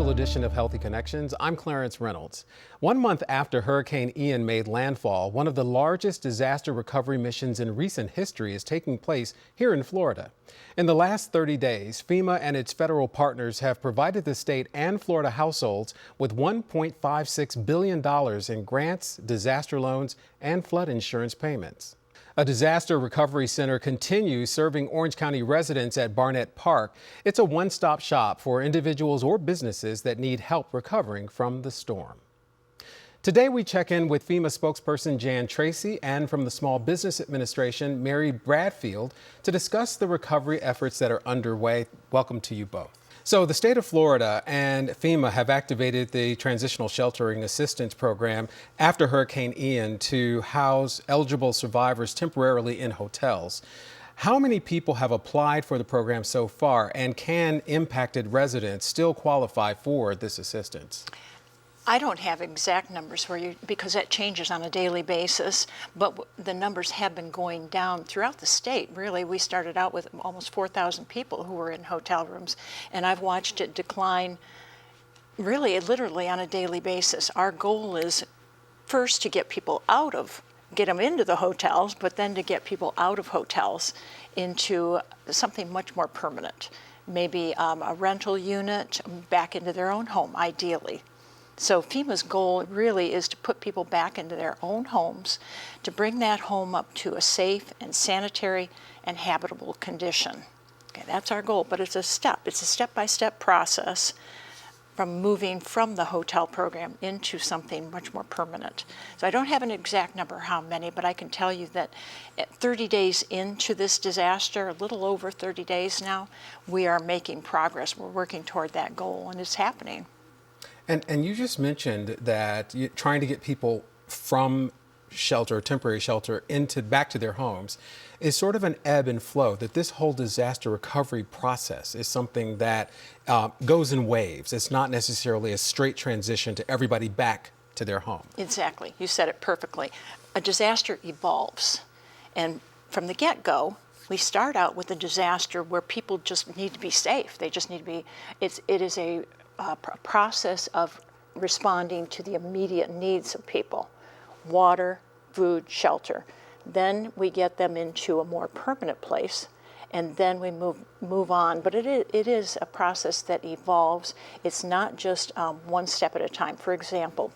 special edition of Healthy Connections. I'm Clarence Reynolds. 1 month after Hurricane Ian made landfall, one of the largest disaster recovery missions in recent history is taking place here in Florida. In the last 30 days, FEMA and its federal partners have provided the state and Florida households with $1.56 billion in grants, disaster loans, and flood insurance payments. A disaster recovery center continues serving Orange County residents at Barnett Park. It's a one-stop shop for individuals or businesses that need help recovering from the storm. Today we check in with FEMA spokesperson Jan Tracy and from the Small Business Administration, Mary Bradfield, to discuss the recovery efforts that are underway. Welcome to you both. So the state of Florida and FEMA have activated the Transitional Sheltering Assistance Program after Hurricane Ian to house eligible survivors temporarily in hotels. How many people have applied for the program so far, and can impacted residents still qualify for this assistance? I don't have exact numbers for you because that changes on a daily basis, but the numbers have been going down throughout the state. Really, we started out with almost 4,000 people who were in hotel rooms, and I've watched it decline really literally on a daily basis. Our goal is first to get them into the hotels, but then to get people out of hotels into something much more permanent, maybe a rental unit back into their own home, ideally. So FEMA's goal really is to put people back into their own homes, to bring that home up to a safe and sanitary and habitable condition. Okay, that's our goal, but it's a step-by-step process from moving from the hotel program into something much more permanent. So I don't have an exact number how many, but I can tell you that at 30 days into this disaster, a little over 30 days now, we are making progress. We're working toward that goal, and it's happening. And you just mentioned that you're trying to get people from shelter, temporary shelter, back to their homes is sort of an ebb and flow, that this whole disaster recovery process is something that goes in waves. It's not necessarily a straight transition to everybody back to their home. Exactly. You said it perfectly. A disaster evolves. And from the get-go, we start out with a disaster where people just need to be safe. They just need to be, it is a process of responding to the immediate needs of people: water, food, shelter. Then we get them into a more permanent place, and then we move on. But it is a process that evolves. It's not just one step at a time. For example,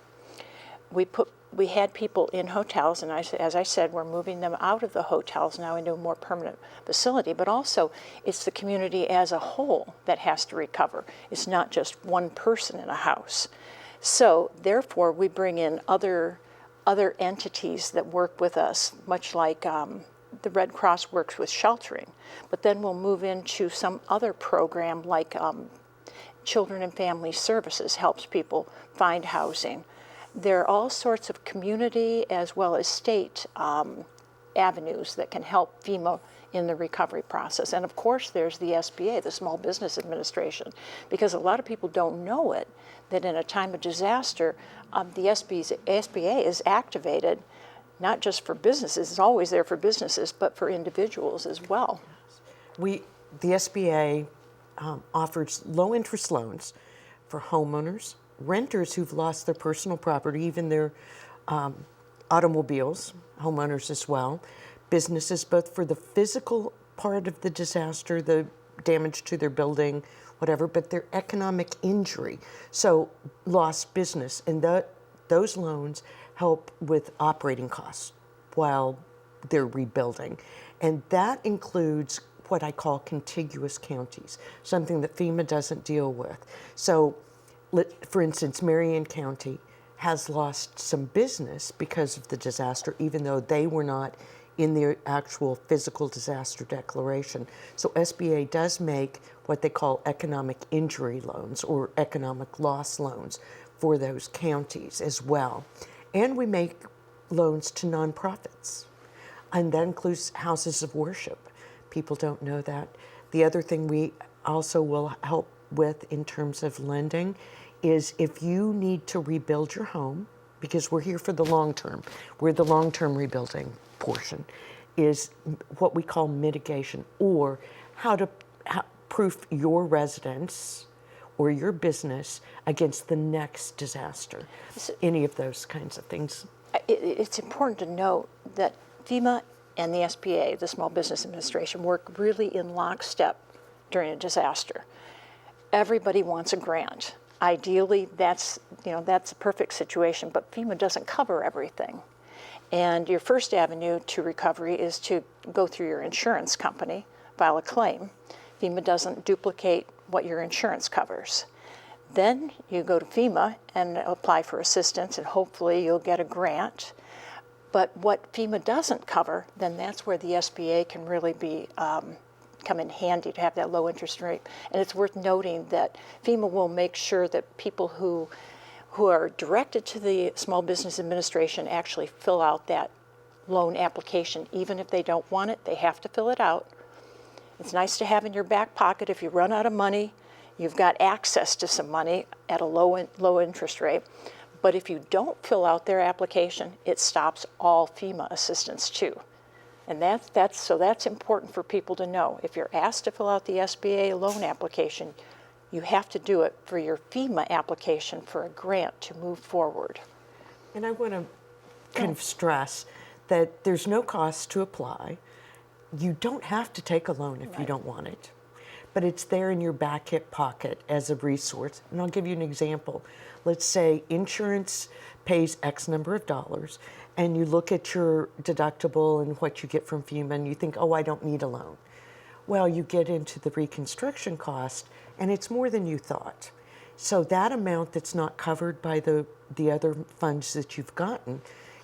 we had people in hotels, and as I said, we're moving them out of the hotels now into a more permanent facility, but also it's the community as a whole that has to recover. It's not just one person in a house. So therefore, we bring in other entities that work with us, much like the Red Cross works with sheltering, but then we'll move into some other program like Children and Family Services helps people find housing. There are all sorts of community as well as state avenues that can help FEMA in the recovery process. And of course, there's the SBA, the Small Business Administration, because a lot of people don't know it, that in a time of disaster, the SBA is activated not just for businesses, it's always there for businesses, but for individuals as well. The SBA offers low-interest loans for homeowners, renters who've lost their personal property, even their automobiles, homeowners as well, businesses, both for the physical part of the disaster, the damage to their building, whatever, but their economic injury. So lost business, and those loans help with operating costs while they're rebuilding. And that includes what I call contiguous counties, something that FEMA doesn't deal with. So for instance, Marion County has lost some business because of the disaster, even though they were not in their actual physical disaster declaration. So SBA does make what they call economic injury loans or economic loss loans for those counties as well. And we make loans to nonprofits, and that includes houses of worship. People don't know that. The other thing we also will help with in terms of lending is if you need to rebuild your home, because we're here for the long term, we're the long-term portion, is what we call mitigation, or how to proof your residence or your business against the next disaster? Any of those kinds of things. It's important to note that FEMA and the SBA, the Small Business Administration, work really in lockstep during a disaster. Everybody wants a grant. Ideally, that's a perfect situation, but FEMA doesn't cover everything. And your first avenue to recovery is to go through your insurance company, file a claim. FEMA doesn't duplicate what your insurance covers. Then you go to FEMA and apply for assistance, and hopefully you'll get a grant. But what FEMA doesn't cover, then that's where the SBA can really come in handy to have that low interest rate. And it's worth noting that FEMA will make sure that people who are directed to the Small Business Administration actually fill out that loan application. Even if they don't want it, they have to fill it out. It's nice to have in your back pocket. If you run out of money, you've got access to some money at a low interest rate. But if you don't fill out their application, it stops all FEMA assistance too. And that's important for people to know. If you're asked to fill out the SBA loan application, you have to do it for your FEMA application for a grant to move forward. And I want to kind of stress that there's no cost to apply. You don't have to take a loan if you don't want it, but it's there in your back hip pocket as a resource. And I'll give you an example. Let's say insurance pays X number of dollars, and you look at your deductible and what you get from FEMA, and you think, oh, I don't need a loan. Well, you get into the reconstruction cost, and it's more than you thought. So that amount that's not covered by the other funds that you've gotten,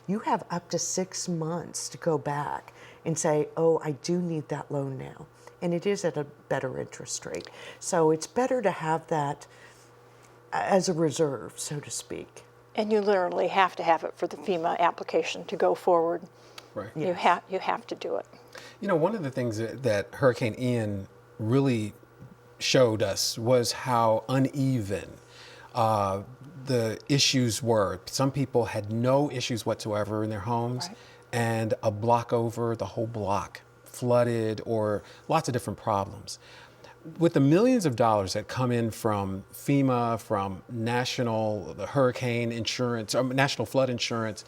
you have up to 6 months to go back and say, oh, I do need that loan now. And it is at a better interest rate. So it's better to have that as a reserve, so to speak. And you literally have to have it for the FEMA application to go forward. Right. Yes. You have to do it. You know, one of the things that Hurricane Ian really showed us was how uneven the issues were. Some people had no issues whatsoever in their homes, Right. and a block over, the whole block flooded, or lots of different problems. With the millions of dollars that come in from FEMA, from the hurricane insurance, national flood insurance,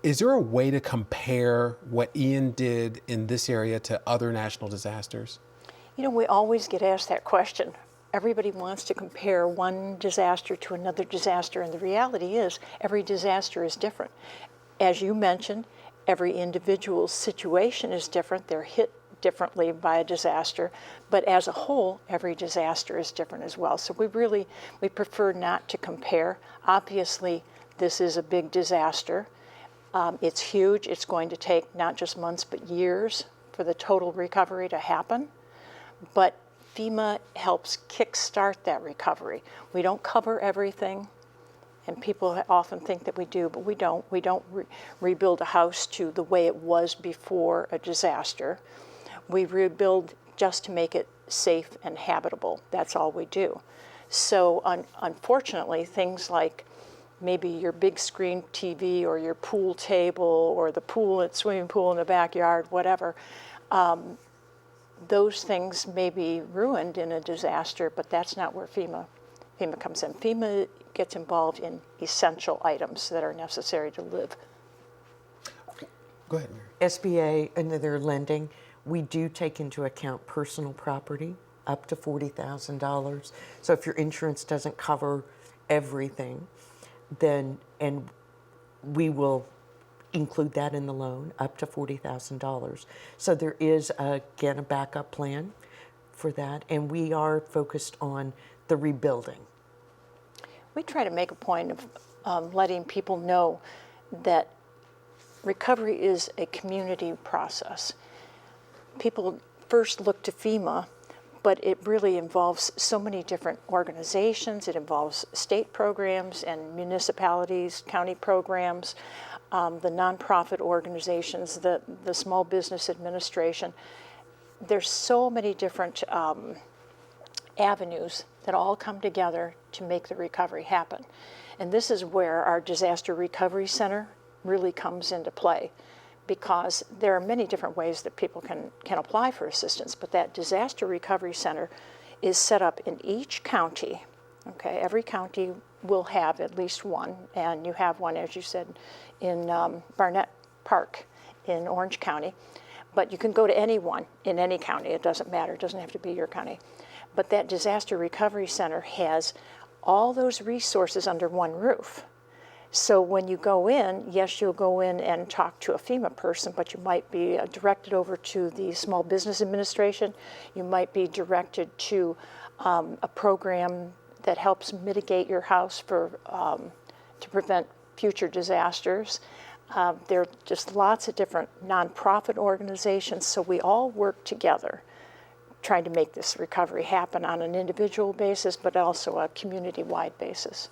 is there a way to compare what Ian did in this area to other national disasters? You know, we always get asked that question. Everybody wants to compare one disaster to another disaster, and the reality is every disaster is different. As you mentioned, every individual's situation is different. They're hit differently by a disaster, but as a whole, every disaster is different as well. So we prefer not to compare. Obviously, this is a big disaster. It's huge. It's going to take not just months, but years for the total recovery to happen. But FEMA helps kickstart that recovery. We don't cover everything, and people often think that we do, but we don't. We don't rebuild a house to the way it was before a disaster. We rebuild just to make it safe and habitable. That's all we do. So unfortunately, things like maybe your big screen TV or your pool table or the swimming pool in the backyard, whatever, those things may be ruined in a disaster, but that's not where FEMA comes in. FEMA gets involved in essential items that are necessary to live. Go ahead, Mary. SBA, another lending, we do take into account personal property up to $40,000. So if your insurance doesn't cover everything, then, and we will include that in the loan up to $40,000. So there is, again, a backup plan for that, and we are focused on the rebuilding. We try to make a point of letting people know that recovery is a community process. People first look to FEMA, but it really involves so many different organizations. It involves state programs and municipalities, county programs, the nonprofit organizations, the Small Business Administration. There's so many different avenues that all come together to make the recovery happen. And this is where our Disaster Recovery Center really comes into play, because there are many different ways that people can apply for assistance, but that Disaster Recovery Center is set up in each county. Okay, every county will have at least one, and you have one, as you said, in Barnett Park in Orange County. But you can go to any one in any county. It doesn't matter. It doesn't have to be your county. But that disaster recovery center has all those resources under one roof. So when you go in, yes, you'll go in and talk to a FEMA person, but you might be directed over to the Small Business Administration. You might be directed to a program that helps mitigate your house to prevent future disasters. There are just lots of different nonprofit organizations, so we all work together trying to make this recovery happen on an individual basis, but also a community-wide basis.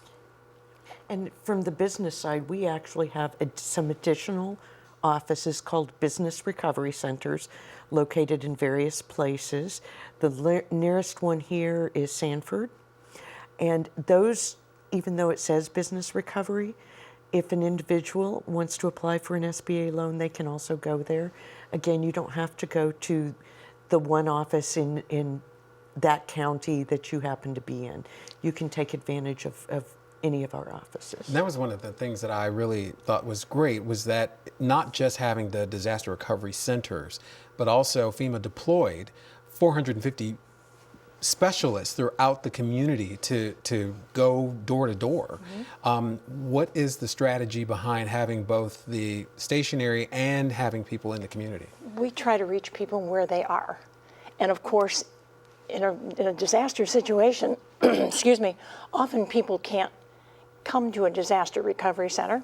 And from the business side, we actually have some additional offices called business recovery centers located in various places. The nearest one here is Sanford. And those, even though it says business recovery, if an individual wants to apply for an SBA loan, they can also go there. Again, you don't have to go to the one office in that county that you happen to be in. You can take advantage of any of our offices. And that was one of the things that I really thought was great, was that not just having the disaster recovery centers, but also FEMA deployed 450 specialists throughout the community to go door to door. What is the strategy behind having both the stationary and having people in the community? We try to reach people where they are. And of course, in a disaster situation, excuse me, often people can't come to a disaster recovery center.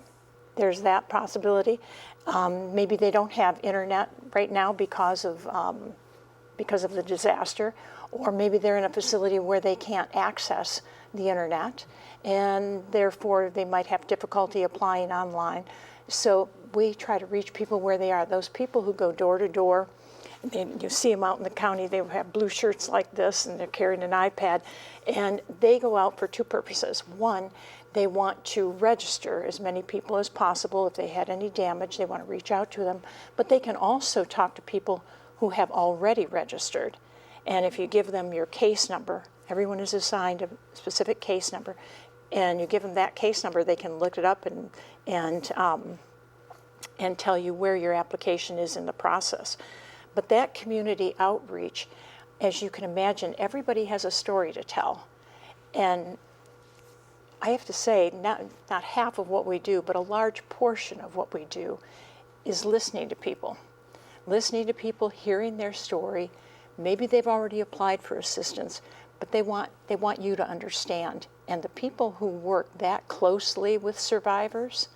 There's that possibility. Maybe they don't have internet right now because of the disaster, or maybe they're in a facility where they can't access the internet, and therefore they might have difficulty applying online. So we try to reach people where they are. Those people who go door to door, you see them out in the county, they have blue shirts like this, and they're carrying an iPad, and they go out for two purposes. One, they want to register as many people as possible. If they had any damage, they want to reach out to them, but they can also talk to people who have already registered. And if you give them your case number, everyone is assigned a specific case number, and you give them that case number, they can look it up and tell you where your application is in the process. But that community outreach, as you can imagine, everybody has a story to tell. And I have to say, not half of what we do, but a large portion of what we do is listening to people. Listening to people, hearing their story. Maybe they've already applied for assistance, but they want you to understand. And the people who work that closely with survivors,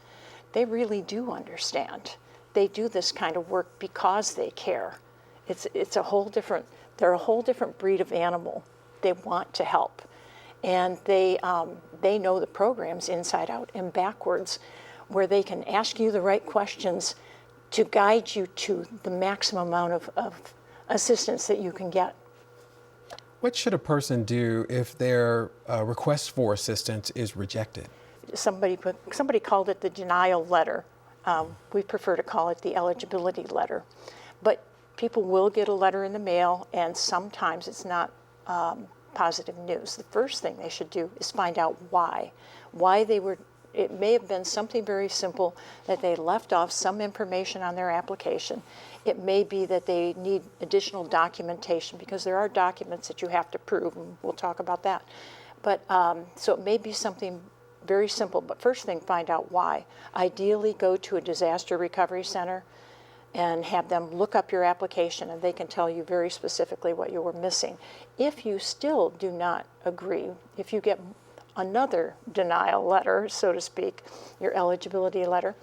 they really do understand. They do this kind of work because they care. They're a whole different breed of animal. They want to help. And they know the programs inside out and backwards, where they can ask you the right questions to guide you to the maximum amount of assistance that you can get. What should a person do if their request for assistance is rejected? Somebody called it the denial letter. We prefer to call it the eligibility letter. But people will get a letter in the mail, and sometimes it's not positive news. The first thing they should do is find out why they were. It may have been something very simple, that they left off some information on their application. It may be that they need additional documentation, because there are documents that you have to prove, and we'll talk about that. But so it may be something very simple, but first thing, find out why. Ideally, go to a disaster recovery center and have them look up your application, and they can tell you very specifically what you were missing. If you still do not agree, if you get another denial letter, so to speak, your eligibility letter,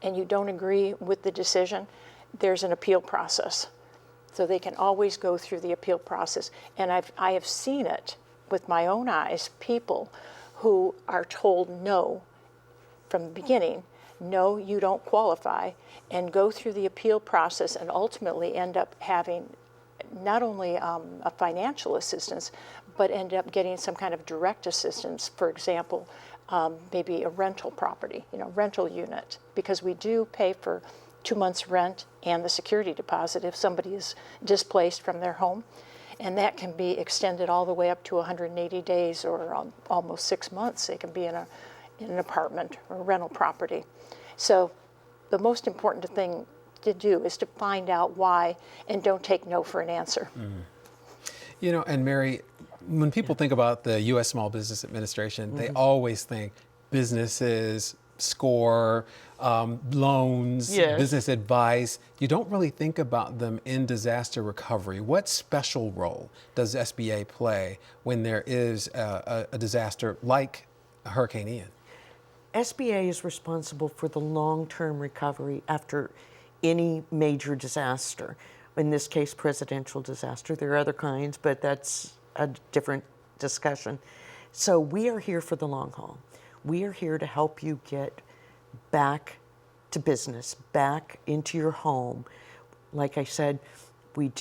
and you don't agree with the decision, there's an appeal process. So they can always go through the appeal process. And I have seen it with my own eyes, people who are told no from the beginning, no, you don't qualify, and go through the appeal process and ultimately end up having not only a financial assistance, but end up getting some kind of direct assistance. For example, maybe a rental property, rental unit, because we do pay for 2 months rent and the security deposit if somebody is displaced from their home. And that can be extended all the way up to 180 days or almost 6 months. It can be in an apartment or a rental property. So the most important thing to do is to find out why and don't take no for an answer. You know, and Mary, when people think about the U.S. Small Business Administration, they always think businesses, SCORE, loans, business advice. You don't really think about them in disaster recovery. What special role does SBA play when there is a disaster like Hurricane Ian? SBA is responsible for the long-term recovery after any major disaster. In this case, presidential disaster. There are other kinds, but that's a different discussion. So we are here for the long haul. We are here to help you get back to business, back into your home. Like I said, we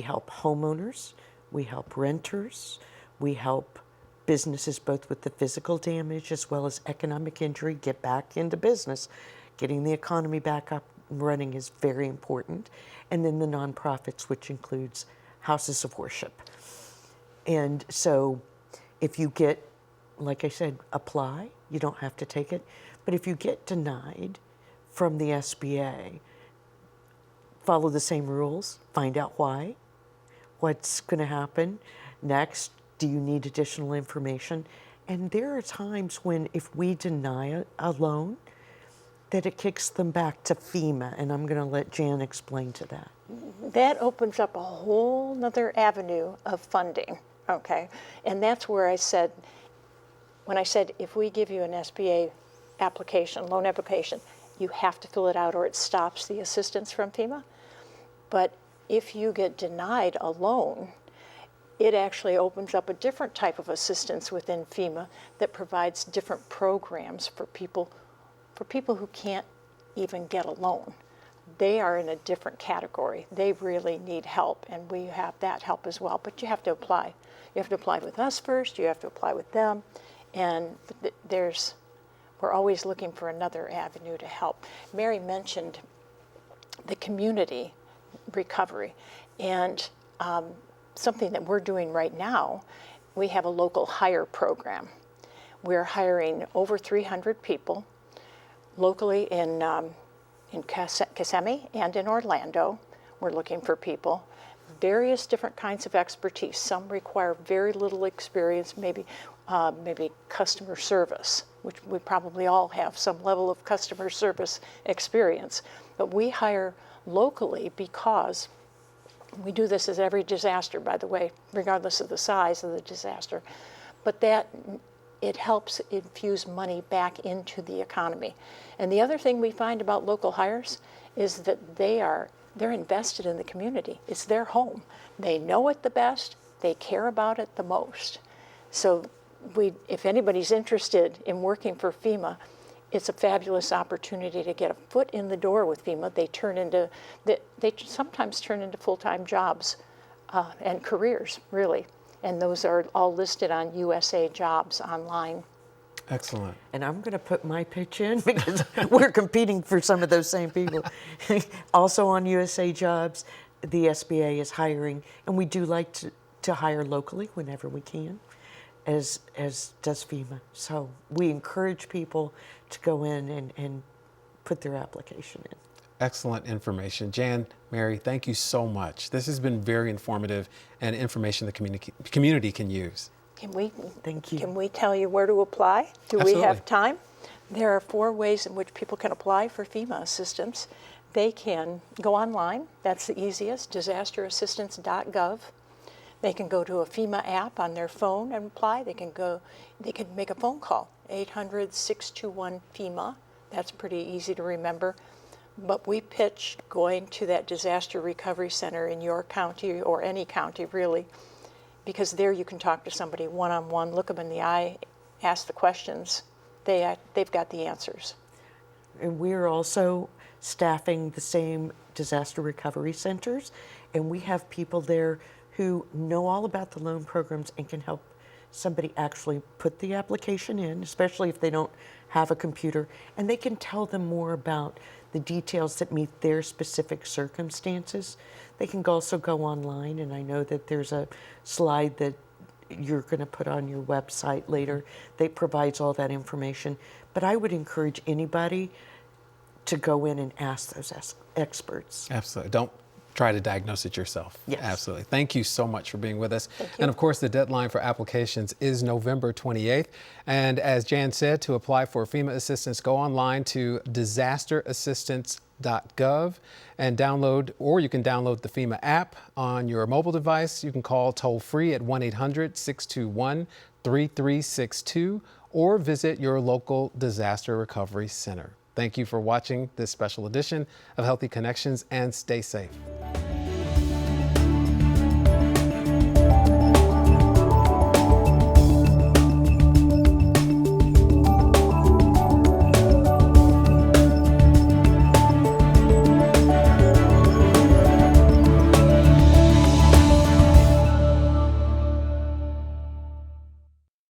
help homeowners, we help renters, we help businesses both with the physical damage as well as economic injury get back into business. Getting the economy back up and running is very important. And then the nonprofits, which includes houses of worship. And so if you get, like I said, apply, you don't have to take it. But if you get denied from the SBA, follow the same rules, find out why, what's going to happen next, do you need additional information? And there are times when if we deny a loan, that it kicks them back to FEMA, and I'm going to let Jan explain to that. That opens up a whole nother avenue of funding, okay? And that's where I said, when I said, if we give you an SBA application, loan application, you have to fill it out or it stops the assistance from FEMA. But if you get denied a loan, it actually opens up a different type of assistance within FEMA that provides different programs for people who can't even get a loan. They are in a different category. They really need help, and we have that help as well. But you have to apply. You have to apply with us first. You have to apply with them, and we're always looking for another avenue to help. Mary mentioned the community recovery, and something that we're doing right now. We have a local hire program. We're hiring over 300 people locally in Kissimmee and in Orlando. We're looking for people, various different kinds of expertise. Some require very little experience, maybe customer service, which we probably all have some level of customer service experience. But we hire locally because we do this as every disaster, by the way, regardless of the size of the disaster. But it helps infuse money back into the economy. And the other thing we find about local hires is that they're invested in the community. It's their home. They know it the best. They care about it the most. So if anybody's interested in working for FEMA, it's a fabulous opportunity to get a foot in the door with FEMA. They sometimes turn into full-time jobs and careers, really. And those are all listed on USA Jobs online. Excellent. And I'm going to put my pitch in because we're competing for some of those same people. Also on USA Jobs, the SBA is hiring, and we do like to hire locally whenever we can, as does FEMA. So we encourage people to go in and put their application in. Excellent information. Jan, Mary, thank you so much. This has been very informative and information the community can use. Thank you. Can we tell you where to apply? Do Absolutely. we have time? There are 4 ways in which people can apply for FEMA assistance. They can go online. That's the easiest, DisasterAssistance.gov. They can go to a FEMA app on their phone and apply. They can make a phone call, 800-621-FEMA. That's pretty easy to remember. But we pitch going to that disaster recovery center in your county or any county really, because there you can talk to somebody one-on-one, look them in the eye, ask the questions. They've got the answers. And we're also staffing the same disaster recovery centers, and we have people there who know all about the loan programs and can help somebody actually put the application in, especially if they don't have a computer, and they can tell them more about the details that meet their specific circumstances. They can also go online, and I know that there's a slide that you're going to put on your website later that provides all that information. But I would encourage anybody to go in and ask those experts. Absolutely. Don't try to diagnose it yourself. Yes. Absolutely. Thank you so much for being with us. Thank you. And of course, the deadline for applications is November 28th. And as Jan said, to apply for FEMA assistance, go online to DisasterAssistance.gov and download, or you can download the FEMA app on your mobile device. You can call toll free at 1-800-621-3362 or visit your local disaster recovery center. Thank you for watching this special edition of Healthy Connections, and stay safe.